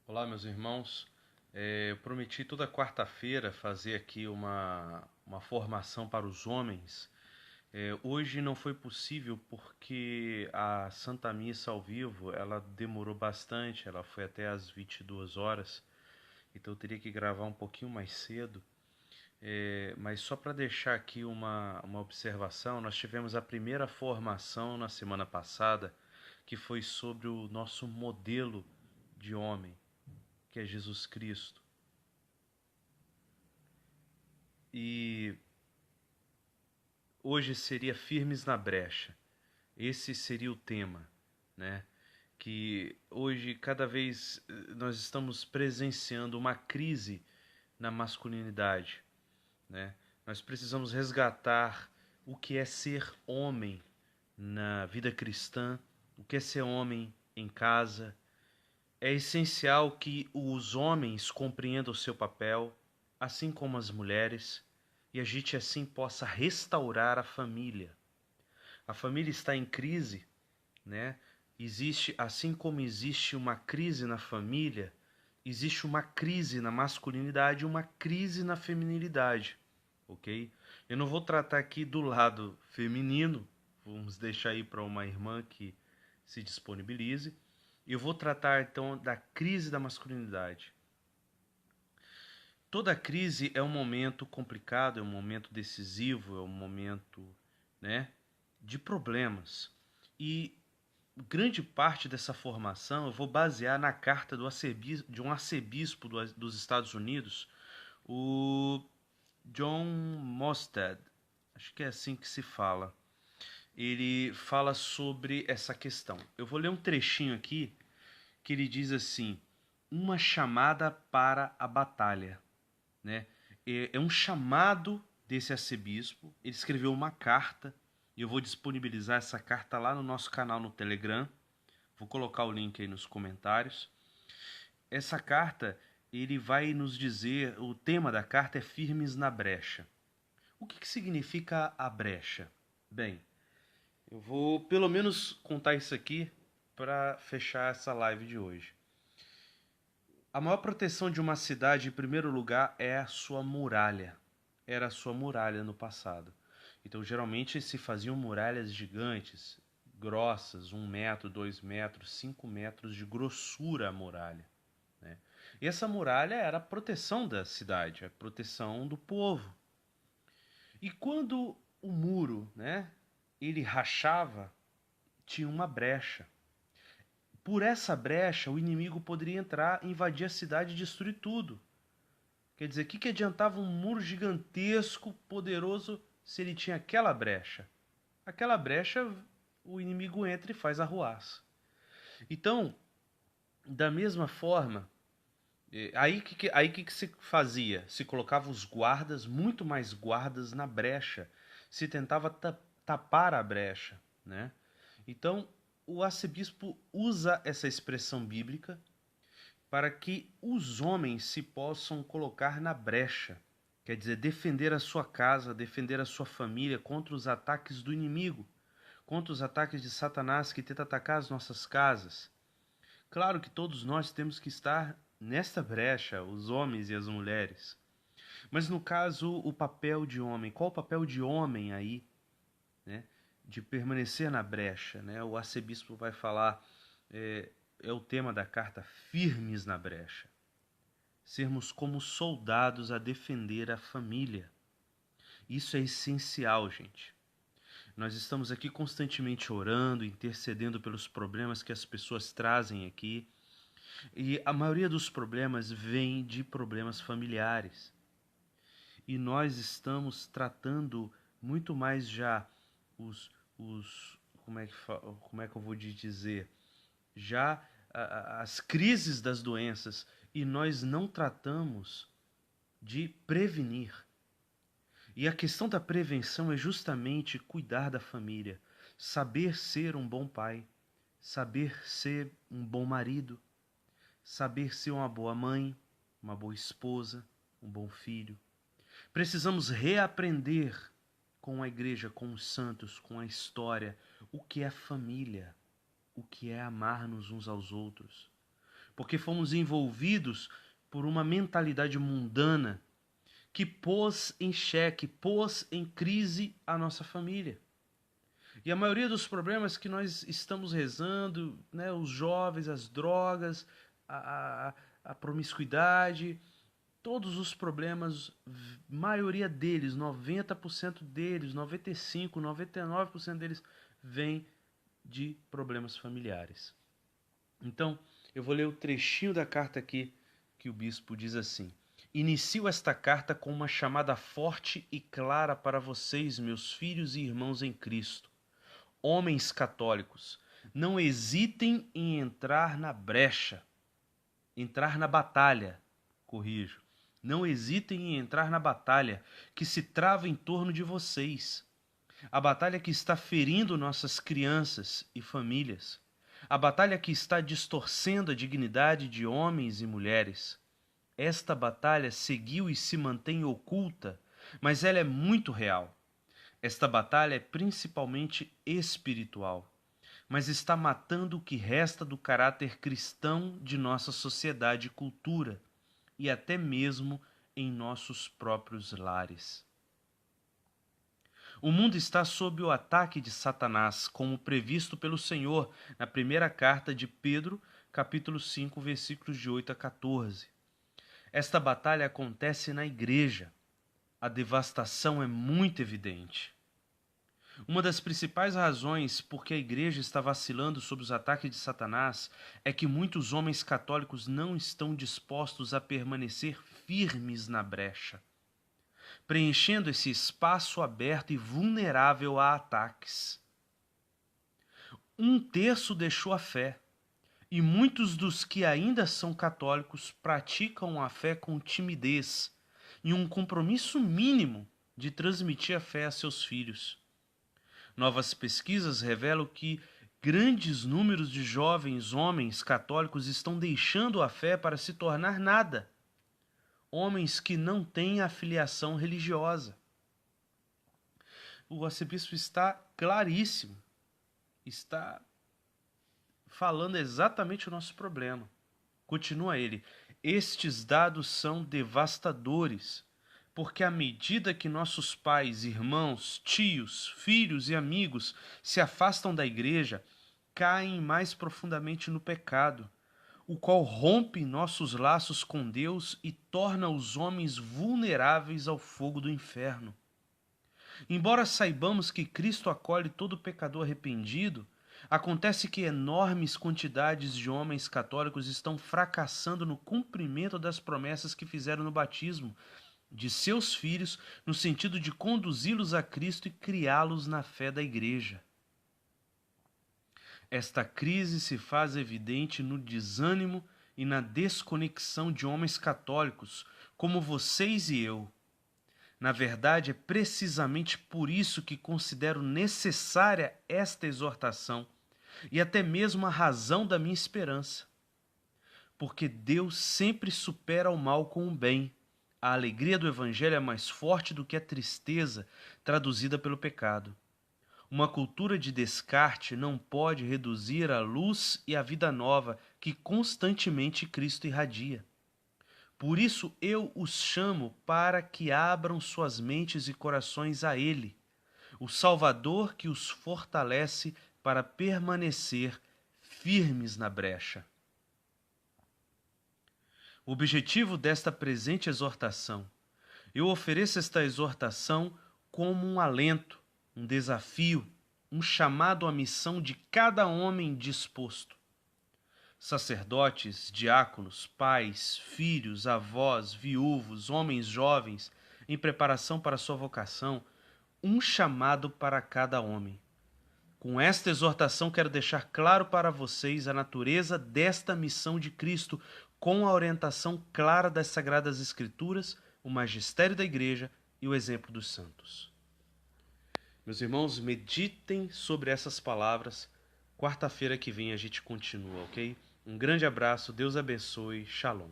Olá, meus irmãos. Eu prometi toda quarta-feira fazer aqui uma formação para os homens. Hoje não foi possível porque a Santa Missa ao vivo ela demorou bastante, ela foi até às 22 horas, então eu teria que gravar um pouquinho mais cedo. Mas só para deixar aqui uma observação, nós tivemos a primeira formação na semana passada, que foi sobre o nosso modelo de homem, que é Jesus Cristo. E hoje seria firmes na brecha. Esse seria o tema, né? Que hoje cada vez nós estamos presenciando uma crise na masculinidade, né? Nós precisamos resgatar o que é ser homem na vida cristã, o que é ser homem em casa. É essencial que os homens compreendam o seu papel, assim como as mulheres, e a gente assim possa restaurar a família. A família está em crise, né? Existe, assim como existe uma crise na família, existe uma crise na masculinidade e uma crise na feminilidade, ok? Eu não vou tratar aqui do lado feminino, vamos deixar aí para uma irmã que se disponibilize. Eu vou tratar então da crise da masculinidade. Toda crise é um momento complicado, é um momento decisivo, é um momento, né, de problemas. E grande parte dessa formação eu vou basear na carta de um arcebispo dos Estados Unidos, o John Mostad, acho que é assim que se fala. Ele fala sobre essa questão. Eu vou ler um trechinho aqui que ele diz assim: uma chamada para a batalha, né? É um chamado desse arcebispo. Ele escreveu uma carta e eu vou disponibilizar essa carta lá no nosso canal no Telegram. Vou colocar o link aí nos comentários. Essa carta, ele vai nos dizer, o tema da carta é firmes na brecha. O que significa a brecha? Bem, eu vou pelo menos contar isso aqui para fechar essa live de hoje. A maior proteção de uma cidade, em primeiro lugar, é a sua muralha. Era a sua muralha no passado. Então, geralmente, se faziam muralhas gigantes, grossas, 1 metro, 2 metros, 5 metros de grossura a muralha, né? E essa muralha era a proteção da cidade, a proteção do povo. E quando o muro, né, ele rachava, tinha uma brecha. Por essa brecha, o inimigo poderia entrar, invadir a cidade e destruir tudo. Quer dizer, o que adiantava um muro gigantesco, poderoso, se ele tinha aquela brecha? Aquela brecha, o inimigo entra e faz arruaça. Então, da mesma forma, aí que se fazia? Se colocava os guardas, muito mais guardas na brecha. Se tentava tapar a brecha, né? Então, o arcebispo usa essa expressão bíblica para que os homens se possam colocar na brecha. Quer dizer, defender a sua casa, defender a sua família contra os ataques do inimigo, contra os ataques de Satanás que tenta atacar as nossas casas. Claro que todos nós temos que estar nesta brecha, os homens e as mulheres. Mas no caso, o papel de homem, qual o papel de homem aí, né? De permanecer na brecha, né? O arcebispo vai falar, é o tema da carta, firmes na brecha. Sermos como soldados a defender a família. Isso é essencial, gente. Nós estamos aqui constantemente orando, intercedendo pelos problemas que as pessoas trazem aqui. E a maioria dos problemas vem de problemas familiares. E nós estamos tratando muito mais já como é que eu vou dizer? Já as crises das doenças. E nós não tratamos de prevenir. E a questão da prevenção é justamente cuidar da família, saber ser um bom pai, saber ser um bom marido, saber ser uma boa mãe, uma boa esposa, um bom filho. Precisamos reaprender com a igreja, com os santos, com a história, o que é família, o que é amar-nos uns aos outros. porque fomos envolvidos por uma mentalidade mundana que pôs em xeque, pôs em crise a nossa família. E a maioria dos problemas que nós estamos rezando, né, os jovens, as drogas, a promiscuidade, todos os problemas, maioria deles, 90% deles, 95%, 99% deles, vem de problemas familiares. Então, eu vou ler o trechinho da carta aqui que o bispo diz assim: inicio esta carta com uma chamada forte e clara para vocês, meus filhos e irmãos em Cristo. Homens católicos, não hesitem em entrar na brecha, entrar na batalha, corrijo. Não hesitem em entrar na batalha que se trava em torno de vocês. A batalha que está ferindo nossas crianças e famílias. A batalha que está distorcendo a dignidade de homens e mulheres. Esta batalha seguiu e se mantém oculta, mas ela é muito real. Esta batalha é principalmente espiritual, mas está matando o que resta do caráter cristão de nossa sociedade e cultura, e até mesmo em nossos próprios lares. O mundo está sob o ataque de Satanás, como previsto pelo Senhor na primeira carta de Pedro, capítulo 5, versículos de 8 a 14. Esta batalha acontece na igreja. A devastação é muito evidente. Uma das principais razões por que a igreja está vacilando sob os ataques de Satanás é que muitos homens católicos não estão dispostos a permanecer firmes na brecha, preenchendo esse espaço aberto e vulnerável a ataques. Um terço deixou a fé, e muitos dos que ainda são católicos praticam a fé com timidez e um compromisso mínimo de transmitir a fé a seus filhos. Novas pesquisas revelam que grandes números de jovens homens católicos estão deixando a fé para se tornar nada. Homens que não têm afiliação religiosa. O arcebispo está claríssimo. Está falando exatamente o nosso problema. Continua ele. Estes dados são devastadores, porque à medida que nossos pais, irmãos, tios, filhos e amigos se afastam da igreja, caem mais profundamente no pecado, o qual rompe nossos laços com Deus e torna os homens vulneráveis ao fogo do inferno. Embora saibamos que Cristo acolhe todo pecador arrependido, acontece que enormes quantidades de homens católicos estão fracassando no cumprimento das promessas que fizeram no batismo de seus filhos, no sentido de conduzi-los a Cristo e criá-los na fé da igreja. Esta crise se faz evidente no desânimo e na desconexão de homens católicos, como vocês e eu. Na verdade, é precisamente por isso que considero necessária esta exortação, e até mesmo a razão da minha esperança. Porque Deus sempre supera o mal com o bem. A alegria do Evangelho é mais forte do que a tristeza traduzida pelo pecado. Uma cultura de descarte não pode reduzir a luz e a vida nova que constantemente Cristo irradia. Por isso eu os chamo para que abram suas mentes e corações a Ele, o Salvador que os fortalece para permanecer firmes na brecha. O objetivo desta presente exortação. Eu ofereço esta exortação como um alento, um desafio, um chamado à missão de cada homem disposto. Sacerdotes, diáconos, pais, filhos, avós, viúvos, homens jovens, em preparação para sua vocação, um chamado para cada homem. Com esta exortação quero deixar claro para vocês a natureza desta missão de Cristo, com a orientação clara das Sagradas Escrituras, o magistério da Igreja e o exemplo dos santos. Meus irmãos, meditem sobre essas palavras. Quarta-feira que vem a gente continua, ok? Um grande abraço, Deus abençoe, Shalom.